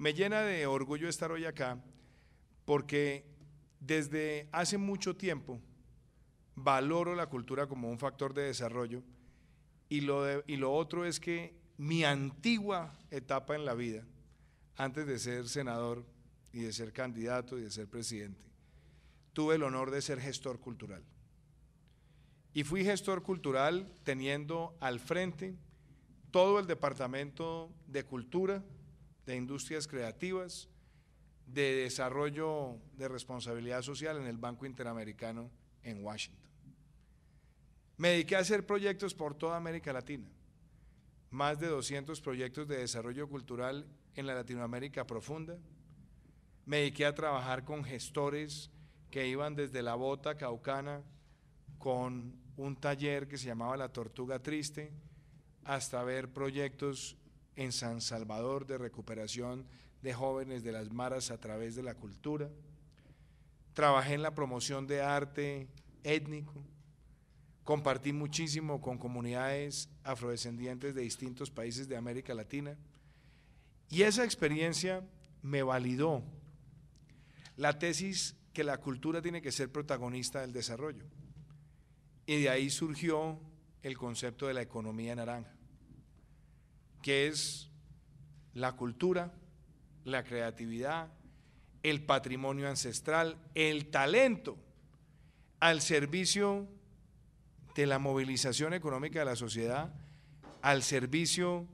Me llena de orgullo estar hoy acá porque desde hace mucho tiempo valoro la cultura como un factor de desarrollo y lo otro es que mi antigua etapa en la vida, antes de ser senador y de ser candidato y de ser presidente, tuve el honor de ser gestor cultural. Y fui gestor cultural teniendo al frente todo el departamento de cultura, de industrias creativas, de desarrollo de responsabilidad social en el Banco Interamericano en Washington. Me dediqué a hacer proyectos por toda América Latina, más de 200 proyectos de desarrollo cultural en la Latinoamérica profunda. Me dediqué a trabajar con gestores que iban desde la Bota Caucana con un taller que se llamaba La Tortuga Triste, hasta ver proyectos en San Salvador de recuperación de jóvenes de las maras a través de la cultura. Trabajé en la promoción de arte étnico, compartí muchísimo con comunidades afrodescendientes de distintos países de América Latina y esa experiencia me validó la tesis que la cultura tiene que ser protagonista del desarrollo. Y de ahí surgió el concepto de la economía naranja, que es la cultura, la creatividad, el patrimonio ancestral, el talento al servicio de la movilización económica de la sociedad, al servicio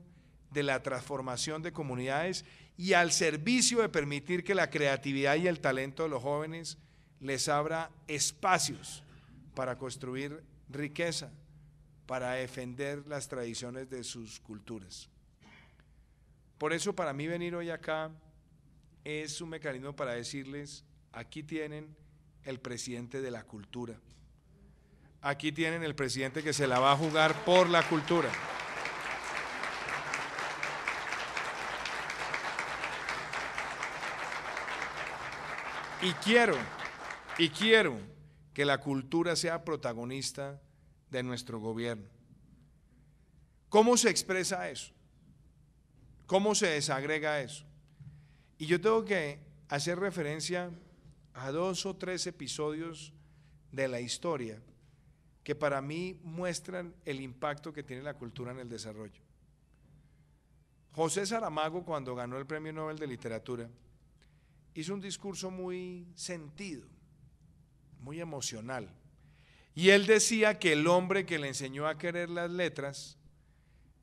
de la transformación de comunidades y al servicio de permitir que la creatividad y el talento de los jóvenes les abra espacios para construir riqueza, para defender las tradiciones de sus culturas. Por eso para mí venir hoy acá es un mecanismo para decirles, aquí tienen el presidente de la cultura, aquí tienen el presidente que se la va a jugar por la cultura. Y quiero que la cultura sea protagonista de nuestro gobierno. ¿Cómo se expresa eso? ¿Cómo se desagrega eso? Y yo tengo que hacer referencia a 2 o 3 episodios de la historia que para mí muestran el impacto que tiene la cultura en el desarrollo. José Saramago, cuando ganó el Premio Nobel de Literatura, hizo un discurso muy sentido, muy emocional. Y él decía que el hombre que le enseñó a querer las letras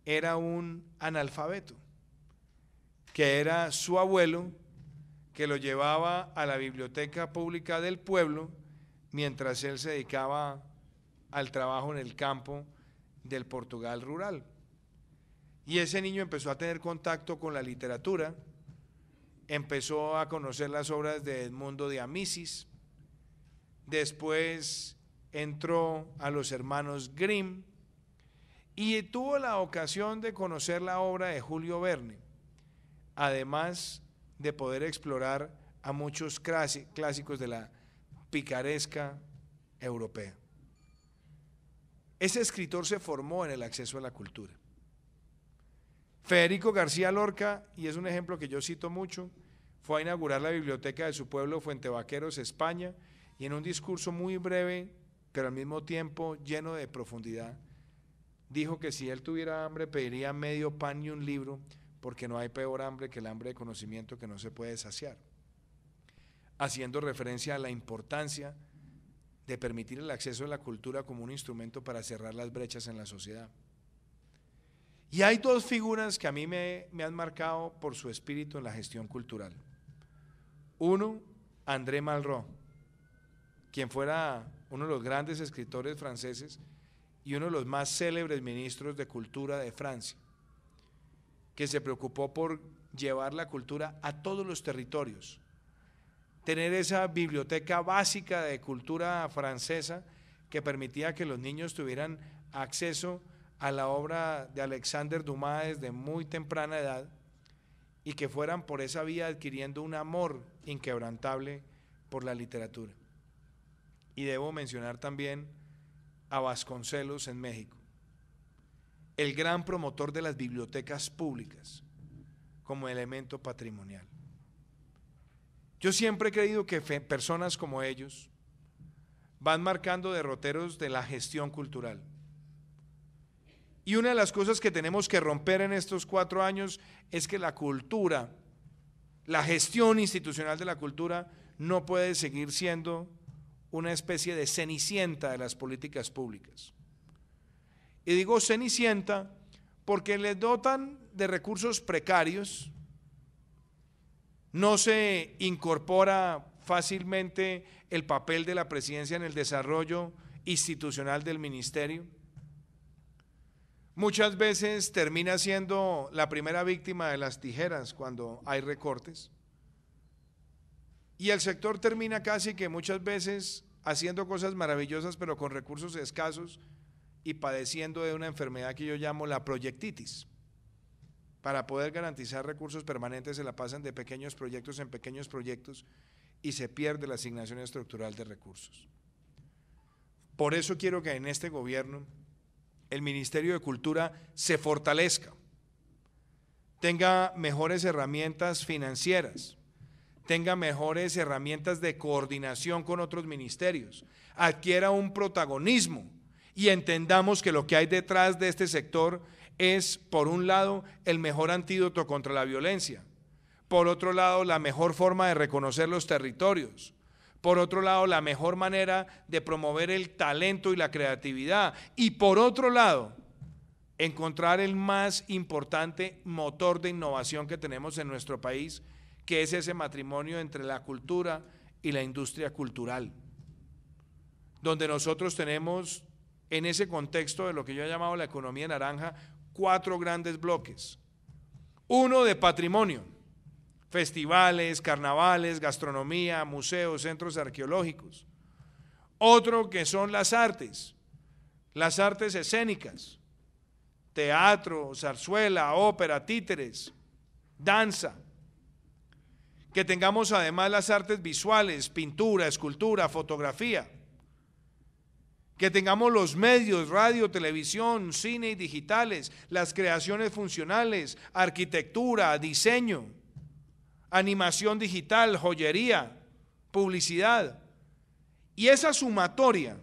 era un analfabeto, que era su abuelo, que lo llevaba a la biblioteca pública del pueblo mientras él se dedicaba al trabajo en el campo del Portugal rural. Y ese niño empezó a tener contacto con la literatura, empezó a conocer las obras de Edmundo de Amicis, después entró a los hermanos Grimm y tuvo la ocasión de conocer la obra de Julio Verne, además de poder explorar a muchos clásicos de la picaresca europea. Ese escritor se formó en el acceso a la cultura. Federico García Lorca, y es un ejemplo que yo cito mucho, fue a inaugurar la biblioteca de su pueblo, Fuentevaqueros, España, y en un discurso muy breve, pero al mismo tiempo lleno de profundidad, dijo que si él tuviera hambre pediría medio pan y un libro, porque no hay peor hambre que el hambre de conocimiento que no se puede saciar, haciendo referencia a la importancia de permitir el acceso a la cultura como un instrumento para cerrar las brechas en la sociedad. Y hay 2 figuras que a mí me han marcado por su espíritu en la gestión cultural. Uno, André Malraux, quien fuera uno de los grandes escritores franceses y uno de los más célebres ministros de cultura de Francia, que se preocupó por llevar la cultura a todos los territorios, tener esa biblioteca básica de cultura francesa que permitía que los niños tuvieran acceso a la obra de Alexander Dumas desde muy temprana edad y que fueran por esa vía adquiriendo un amor inquebrantable por la literatura. Y debo mencionar también a Vasconcelos en México, el gran promotor de las bibliotecas públicas, como elemento patrimonial. Yo siempre he creído que personas como ellos van marcando derroteros de la gestión cultural. Y una de las cosas que tenemos que romper en estos 4 años es que la cultura, la gestión institucional de la cultura no puede seguir siendo una especie de cenicienta de las políticas públicas. Y digo cenicienta porque les dotan de recursos precarios, no se incorpora fácilmente el papel de la presidencia en el desarrollo institucional del ministerio. Muchas veces termina siendo la primera víctima de las tijeras cuando hay recortes. Y el sector termina casi que muchas veces haciendo cosas maravillosas pero con recursos escasos y padeciendo de una enfermedad que yo llamo la proyectitis. Para poder garantizar recursos permanentes se la pasan de pequeños proyectos en pequeños proyectos y se pierde la asignación estructural de recursos. Por eso quiero que en este gobierno el Ministerio de Cultura se fortalezca, tenga mejores herramientas financieras, tenga mejores herramientas de coordinación con otros ministerios, adquiera un protagonismo y entendamos que lo que hay detrás de este sector es, por un lado, el mejor antídoto contra la violencia, por otro lado, la mejor forma de reconocer los territorios, por otro lado, la mejor manera de promover el talento y la creatividad, y por otro lado, encontrar el más importante motor de innovación que tenemos en nuestro país, que es ese matrimonio entre la cultura y la industria cultural, donde nosotros tenemos, en ese contexto de lo que yo he llamado la economía naranja, 4 grandes bloques. Uno de patrimonio, festivales, carnavales, gastronomía, museos, centros arqueológicos. Otro que son las artes escénicas, teatro, zarzuela, ópera, títeres, danza. Que tengamos además las artes visuales, pintura, escultura, fotografía. Que tengamos los medios, radio, televisión, cine y digitales, las creaciones funcionales, arquitectura, diseño, animación digital, joyería, publicidad. Y esa sumatoria,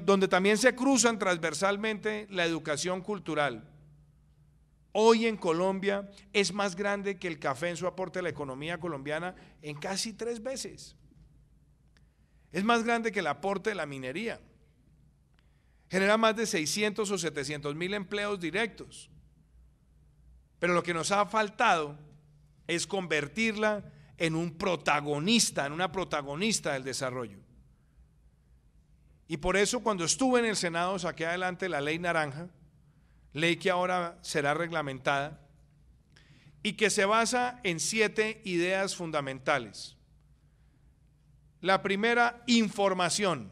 donde también se cruzan transversalmente la educación cultural, hoy en Colombia es más grande que el café en su aporte a la economía colombiana en casi 3 veces. Es más grande que el aporte de la minería. Genera más de 600 o 700 mil empleos directos. Pero lo que nos ha faltado es convertirla en un protagonista, en una protagonista del desarrollo. Y por eso cuando estuve en el Senado saqué adelante la ley naranja, ley que ahora será reglamentada y que se basa en 7 ideas fundamentales. La primera, información,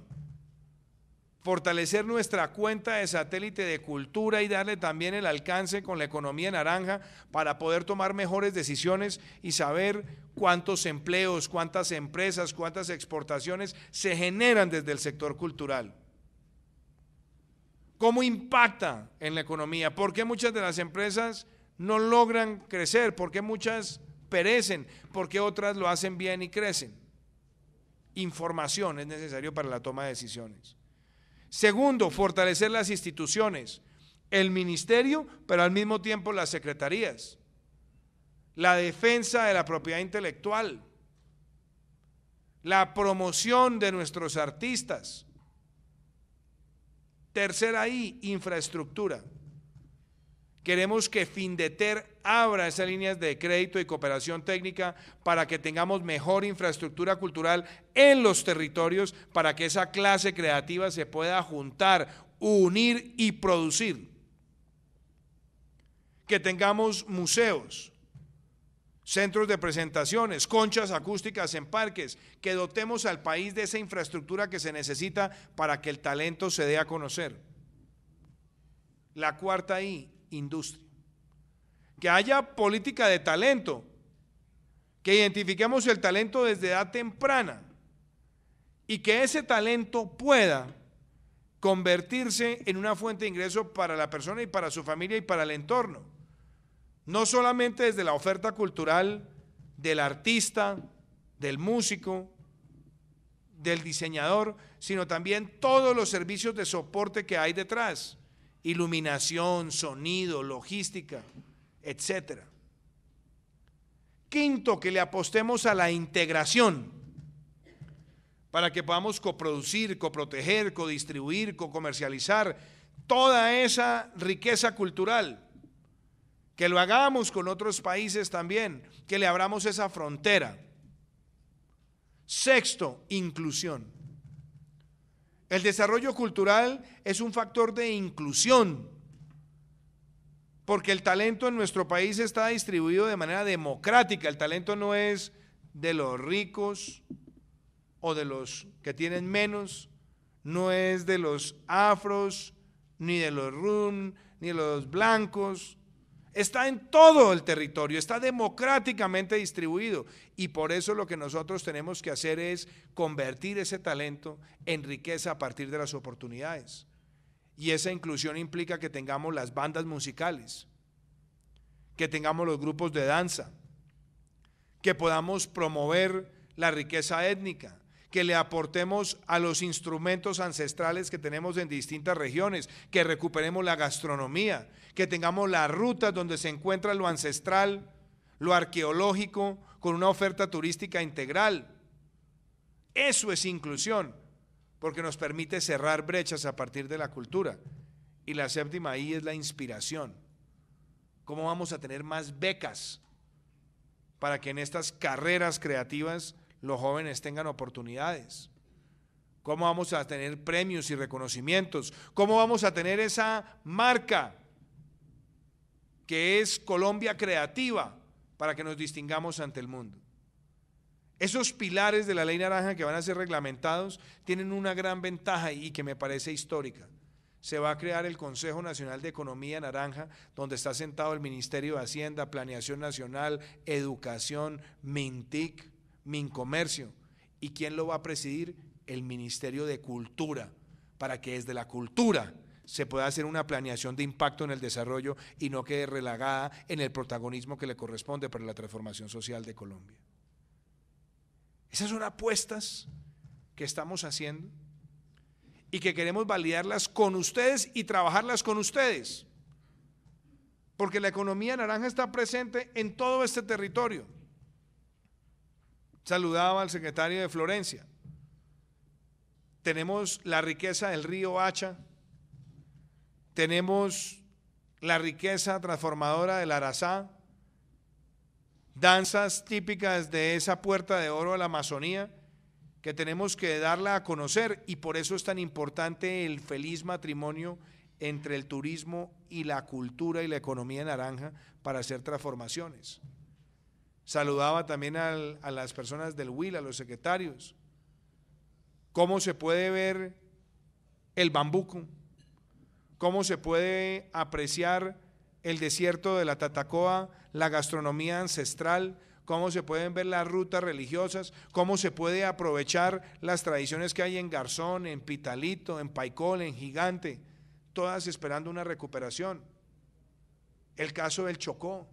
fortalecer nuestra cuenta de satélite de cultura y darle también el alcance con la economía naranja para poder tomar mejores decisiones y saber cuántos empleos, cuántas empresas, cuántas exportaciones se generan desde el sector cultural. ¿Cómo impacta en la economía? ¿Por qué muchas de las empresas no logran crecer? ¿Por qué muchas perecen? ¿Por qué otras lo hacen bien y crecen? Información es necesario para la toma de decisiones. Segundo, fortalecer las instituciones, el ministerio, pero al mismo tiempo las secretarías, la defensa de la propiedad intelectual, la promoción de nuestros artistas. Tercera I, infraestructura. Queremos que Findeter abra esas líneas de crédito y cooperación técnica para que tengamos mejor infraestructura cultural en los territorios, para que esa clase creativa se pueda juntar, unir y producir. Que tengamos museos, centros de presentaciones, conchas acústicas en parques, que dotemos al país de esa infraestructura que se necesita para que el talento se dé a conocer. La cuarta I, industria. Que haya política de talento, que identifiquemos el talento desde edad temprana y que ese talento pueda convertirse en una fuente de ingreso para la persona y para su familia y para el entorno. no solamente desde la oferta cultural del artista, del músico, del diseñador, sino también todos los servicios de soporte que hay detrás, iluminación, sonido, logística, etcétera. Quinto, que le apostemos a la integración para que podamos coproducir, coproteger, codistribuir, cocomercializar toda esa riqueza cultural, que lo hagamos con otros países también, que le abramos esa frontera. Sexto, inclusión. El desarrollo cultural es un factor de inclusión, porque el talento en nuestro país está distribuido de manera democrática. El talento no es de los ricos o de los que tienen menos, no es de los afros, ni de los rum, ni de los blancos. Está en todo el territorio, está democráticamente distribuido, y por eso lo que nosotros tenemos que hacer es convertir ese talento en riqueza a partir de las oportunidades. Y esa inclusión implica que tengamos las bandas musicales, que tengamos los grupos de danza, que podamos promover la riqueza étnica, que le aportemos a los instrumentos ancestrales que tenemos en distintas regiones, que recuperemos la gastronomía, que tengamos las rutas donde se encuentra lo ancestral, lo arqueológico, con una oferta turística integral. Eso es inclusión, porque nos permite cerrar brechas a partir de la cultura. Y la séptima I es la inspiración. ¿Cómo vamos a tener más becas para que en estas carreras creativas los jóvenes tengan oportunidades? ¿Cómo vamos a tener premios y reconocimientos? ¿Cómo vamos a tener esa marca que es Colombia Creativa para que nos distingamos ante el mundo? Esos pilares de la Ley Naranja que van a ser reglamentados tienen una gran ventaja y que me parece histórica. Se va a crear el Consejo Nacional de Economía Naranja, donde está sentado el Ministerio de Hacienda, Planeación Nacional, Educación, MINTIC, MINCOMERCIO. ¿Y quién lo va a presidir? El Ministerio de Cultura, para que desde la cultura se pueda hacer una planeación de impacto en el desarrollo y no quede relegada en el protagonismo que le corresponde para la transformación social de Colombia. Esas son apuestas que estamos haciendo y que queremos validarlas con ustedes y trabajarlas con ustedes, porque la economía naranja está presente en todo este territorio. Saludaba al secretario de Florencia. Tenemos la riqueza del río Hacha, tenemos la riqueza transformadora del Arazá, danzas típicas de esa puerta de oro a la Amazonía, que tenemos que darla a conocer, y por eso es tan importante el feliz matrimonio entre el turismo y la cultura y la economía naranja para hacer transformaciones. Saludaba también a las personas del Huila, a los secretarios. ¿Cómo se puede ver el bambuco? ¿Cómo se puede apreciar el desierto de la Tatacoa, la gastronomía ancestral? ¿Cómo se pueden ver las rutas religiosas? ¿Cómo se puede aprovechar las tradiciones que hay en Garzón, en Pitalito, en Paicol, en Gigante? Todas esperando una recuperación. El caso del Chocó,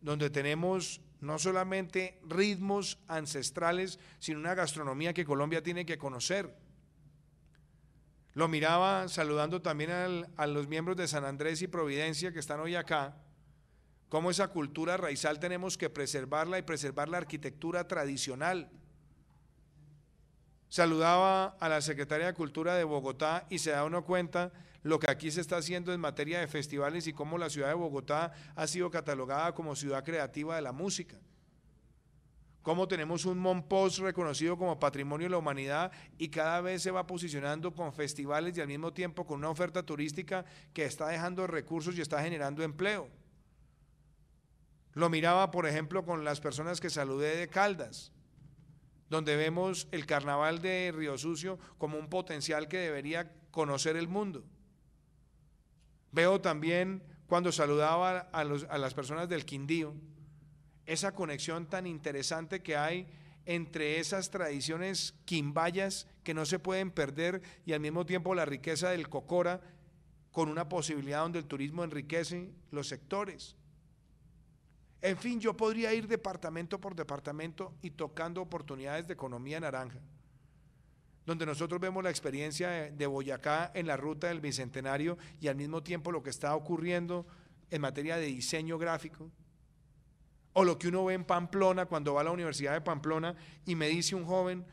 donde tenemos no solamente ritmos ancestrales, sino una gastronomía que Colombia tiene que conocer. Lo miraba saludando también a los miembros de San Andrés y Providencia que están hoy acá, cómo esa cultura raizal tenemos que preservarla y preservar la arquitectura tradicional. Saludaba a la Secretaría de Cultura de Bogotá y se da uno cuenta lo que aquí se está haciendo en materia de festivales y cómo la ciudad de Bogotá ha sido catalogada como ciudad creativa de la música. Cómo tenemos un Monpós reconocido como Patrimonio de la Humanidad y cada vez se va posicionando con festivales y al mismo tiempo con una oferta turística que está dejando recursos y está generando empleo. Lo miraba, por ejemplo, con las personas que saludé de Caldas, donde vemos el carnaval de Río Sucio como un potencial que debería conocer el mundo. Veo también, cuando saludaba a las personas del Quindío, esa conexión tan interesante que hay entre esas tradiciones quimbayas que no se pueden perder y al mismo tiempo la riqueza del Cocora, con una posibilidad donde el turismo enriquece los sectores. En fin, yo podría ir departamento por departamento y tocando oportunidades de economía naranja, donde nosotros vemos la experiencia de Boyacá en la ruta del Bicentenario y al mismo tiempo lo que está ocurriendo en materia de diseño gráfico, o lo que uno ve en Pamplona cuando va a la Universidad de Pamplona y me dice un joven: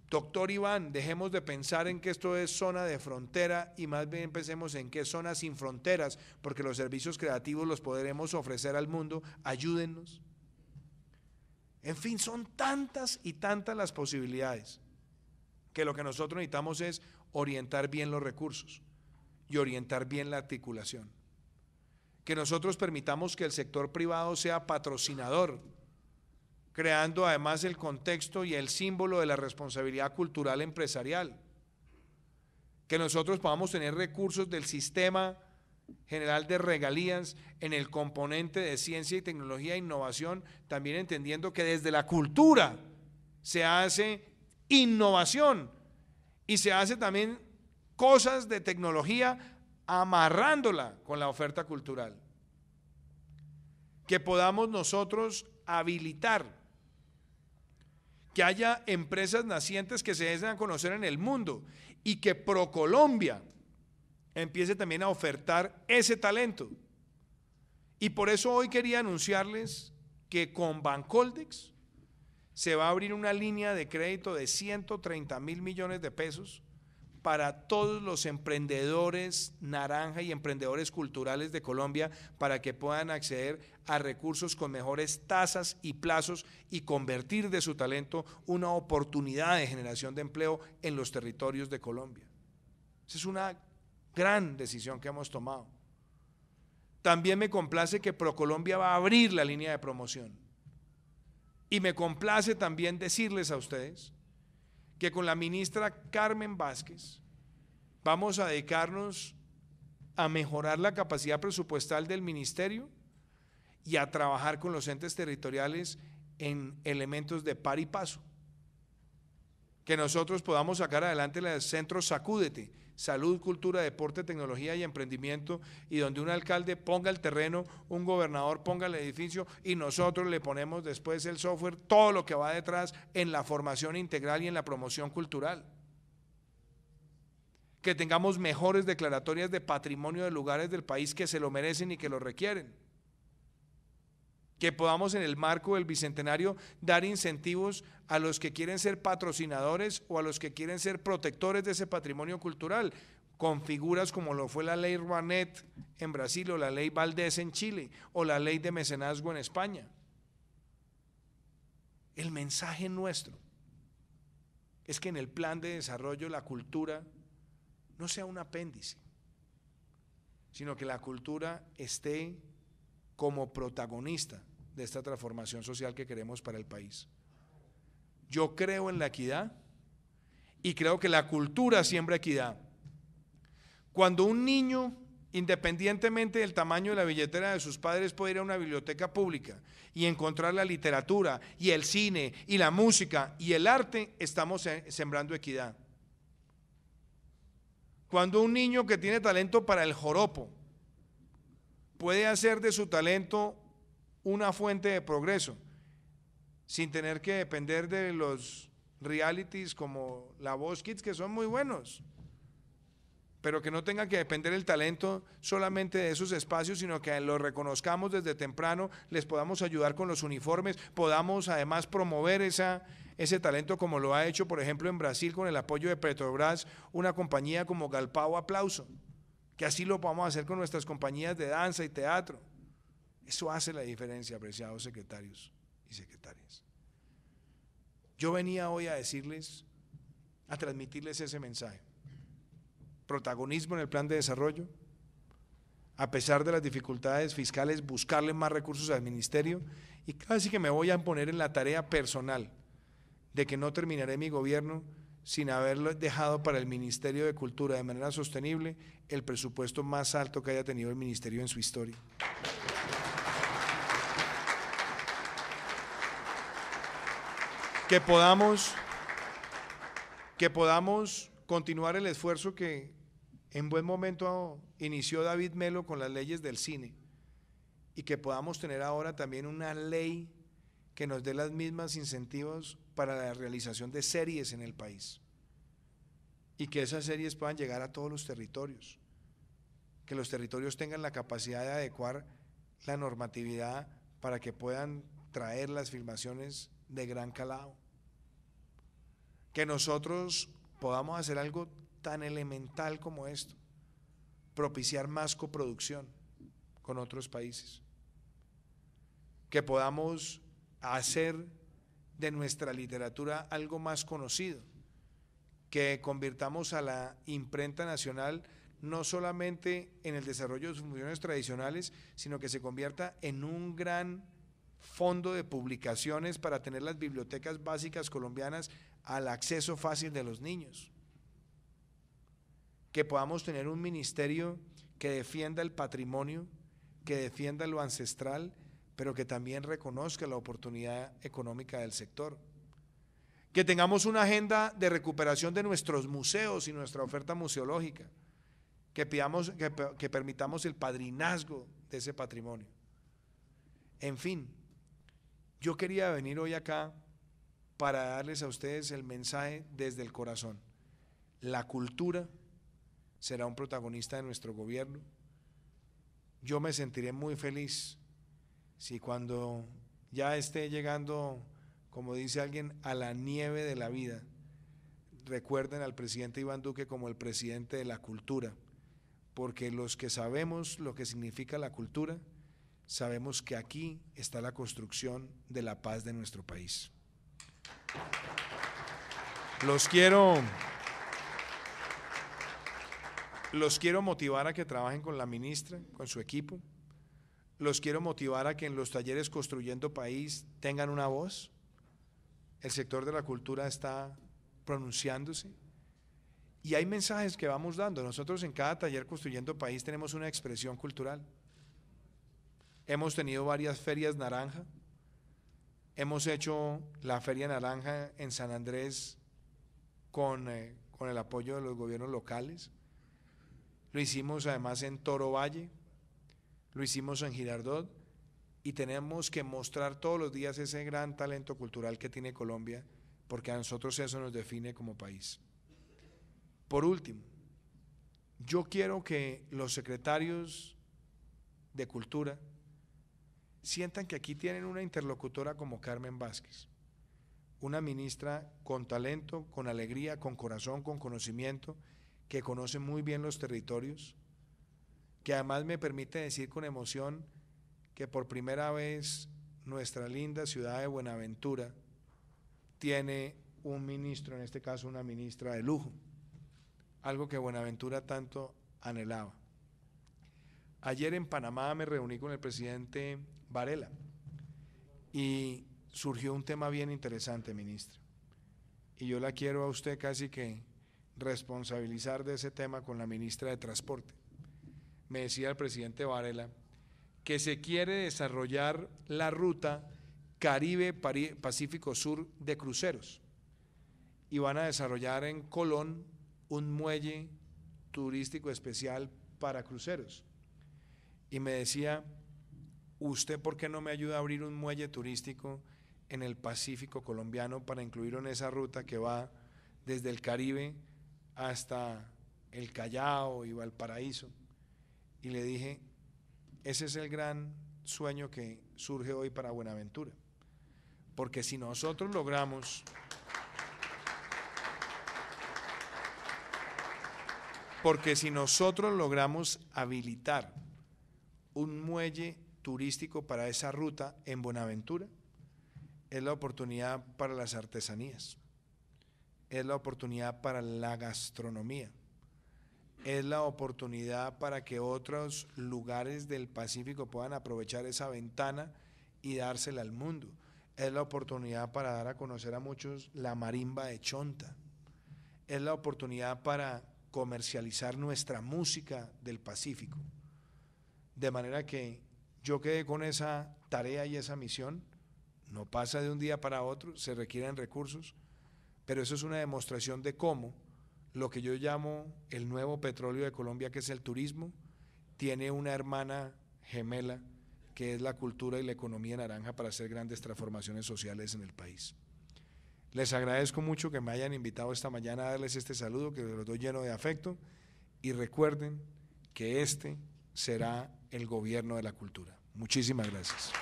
doctor Iván, dejemos de pensar en que esto es zona de frontera y más bien pensemos en que es zona sin fronteras, porque los servicios creativos los podremos ofrecer al mundo, ayúdennos. En fin, son tantas y tantas las posibilidades que lo que nosotros necesitamos es orientar bien los recursos y orientar bien la articulación. Que nosotros permitamos que el sector privado sea patrocinador, creando además el contexto y el símbolo de la responsabilidad cultural empresarial. Que nosotros podamos tener recursos del sistema general de regalías en el componente de ciencia y tecnología e innovación, también entendiendo que desde la cultura se hace innovación y se hace también cosas de tecnología amarrándola con la oferta cultural. Que podamos nosotros habilitar que haya empresas nacientes que se den a conocer en el mundo y que ProColombia empiece también a ofertar ese talento. Y por eso hoy quería anunciarles que con Bancoldex se va a abrir una línea de crédito de 130.000 millones de pesos para todos los emprendedores naranja y emprendedores culturales de Colombia, para que puedan acceder a recursos con mejores tasas y plazos y convertir de su talento una oportunidad de generación de empleo en los territorios de Colombia. Esa es una gran decisión que hemos tomado. También me complace que ProColombia va a abrir la línea de promoción. Y me complace también decirles a ustedes que con la ministra Carmen Vázquez vamos a dedicarnos a mejorar la capacidad presupuestal del ministerio y a trabajar con los entes territoriales en elementos de par y paso. Que nosotros podamos sacar adelante el centro Sacúdete, salud, cultura, deporte, tecnología y emprendimiento, y donde un alcalde ponga el terreno, un gobernador ponga el edificio y nosotros le ponemos después el software, todo lo que va detrás en la formación integral y en la promoción cultural. Que tengamos mejores declaratorias de patrimonio de lugares del país que se lo merecen y que lo requieren. Que podamos en el marco del Bicentenario dar incentivos a los que quieren ser patrocinadores o a los que quieren ser protectores de ese patrimonio cultural, con figuras como lo fue la ley Rouanet en Brasil, o la ley Valdés en Chile, o la ley de mecenazgo en España. El mensaje nuestro es que en el plan de desarrollo la cultura no sea un apéndice, sino que la cultura esté como protagonista de esta transformación social que queremos para el país. Yo creo en la equidad y creo que la cultura siembra equidad. Cuando un niño, independientemente del tamaño de la billetera de sus padres, puede ir a una biblioteca pública y encontrar la literatura y el cine y la música y el arte, estamos sembrando equidad. Cuando un niño que tiene talento para el joropo puede hacer de su talento una fuente de progreso, sin tener que depender de los realities como La Voz Kids, que son muy buenos, pero que no tenga que depender el talento solamente de esos espacios, sino que lo reconozcamos desde temprano, les podamos ayudar con los uniformes, podamos además promover ese talento, como lo ha hecho por ejemplo en Brasil con el apoyo de Petrobras, una compañía como Galpao Aplauso, que así lo podamos hacer con nuestras compañías de danza y teatro. Eso hace la diferencia, apreciados secretarios y secretarias. Yo venía hoy a decirles, a transmitirles ese mensaje. Protagonismo en el plan de desarrollo, a pesar de las dificultades fiscales, buscarle más recursos al ministerio, y casi que me voy a poner en la tarea personal de que no terminaré mi gobierno sin haberlo dejado para el Ministerio de Cultura de manera sostenible el presupuesto más alto que haya tenido el ministerio en su historia. Que podamos continuar el esfuerzo que en buen momento inició David Melo con las leyes del cine, y que podamos tener ahora también una ley que nos dé los mismos incentivos para la realización de series en el país y que esas series puedan llegar a todos los territorios, que los territorios tengan la capacidad de adecuar la normatividad para que puedan traer las filmaciones de gran calado, que nosotros podamos hacer algo tan elemental como esto, propiciar más coproducción con otros países, que podamos hacer de nuestra literatura algo más conocido, que convirtamos a la imprenta nacional no solamente en el desarrollo de sus funciones tradicionales, sino que se convierta en un gran fondo de publicaciones para tener las bibliotecas básicas colombianas al acceso fácil de los niños, que podamos tener un ministerio que defienda el patrimonio, que defienda lo ancestral, pero que también reconozca la oportunidad económica del sector, que tengamos una agenda de recuperación de nuestros museos y nuestra oferta museológica, que permitamos el padrinazgo de ese patrimonio. En fin, yo quería venir hoy acá para darles a ustedes el mensaje desde el corazón. La cultura será un protagonista de nuestro gobierno. Yo me sentiré muy feliz si cuando ya esté llegando, como dice alguien, a la nieve de la vida, recuerden al presidente Iván Duque como el presidente de la cultura, porque los que sabemos lo que significa la cultura, sabemos que aquí está la construcción de la paz de nuestro país. Los quiero motivar a que trabajen con la ministra, con su equipo. Los quiero motivar a que en los talleres Construyendo País tengan una voz. El sector de la cultura está pronunciándose y hay mensajes que vamos dando. Nosotros en cada taller Construyendo País tenemos una expresión cultural. Hemos tenido varias ferias naranja. Hemos hecho la Feria Naranja en San Andrés con el apoyo de los gobiernos locales. Lo hicimos además en Toro Valle. Lo hicimos en Girardot y tenemos que mostrar todos los días ese gran talento cultural que tiene Colombia, porque a nosotros eso nos define como país. Por último, yo quiero que los secretarios de Cultura sientan que aquí tienen una interlocutora como Carmen Vázquez, una ministra con talento, con alegría, con corazón, con conocimiento, que conoce muy bien los territorios, que además me permite decir con emoción que por primera vez nuestra linda ciudad de Buenaventura tiene un ministro, en este caso una ministra de lujo, algo que Buenaventura tanto anhelaba. Ayer en Panamá me reuní con el presidente Varela y surgió un tema bien interesante, ministra, y yo la quiero a usted casi que responsabilizar de ese tema con la ministra de Transporte. Me decía el presidente Varela que se quiere desarrollar la ruta Caribe-Pacífico Sur de cruceros y van a desarrollar en Colón un muelle turístico especial para cruceros. Y me decía, ¿usted por qué no me ayuda a abrir un muelle turístico en el Pacífico colombiano para incluirlo en esa ruta que va desde el Caribe hasta el Callao y Valparaíso? Y le dije, ese es el gran sueño que surge hoy para Buenaventura, porque si nosotros logramos habilitar un muelle turístico para esa ruta en Buenaventura, es la oportunidad para las artesanías, es la oportunidad para la gastronomía, es la oportunidad para que otros lugares del Pacífico puedan aprovechar esa ventana y dársela al mundo. Es la oportunidad para dar a conocer a muchos la marimba de Chonta. Es la oportunidad para comercializar nuestra música del Pacífico. De manera que yo quedé con esa tarea y esa misión. No pasa de un día para otro, se requieren recursos, pero eso es una demostración de cómo lo que yo llamo el nuevo petróleo de Colombia, que es el turismo, tiene una hermana gemela que es la cultura y la economía naranja para hacer grandes transformaciones sociales en el país. Les agradezco mucho que me hayan invitado esta mañana a darles este saludo, que los doy lleno de afecto, y recuerden que este será el gobierno de la cultura. Muchísimas gracias.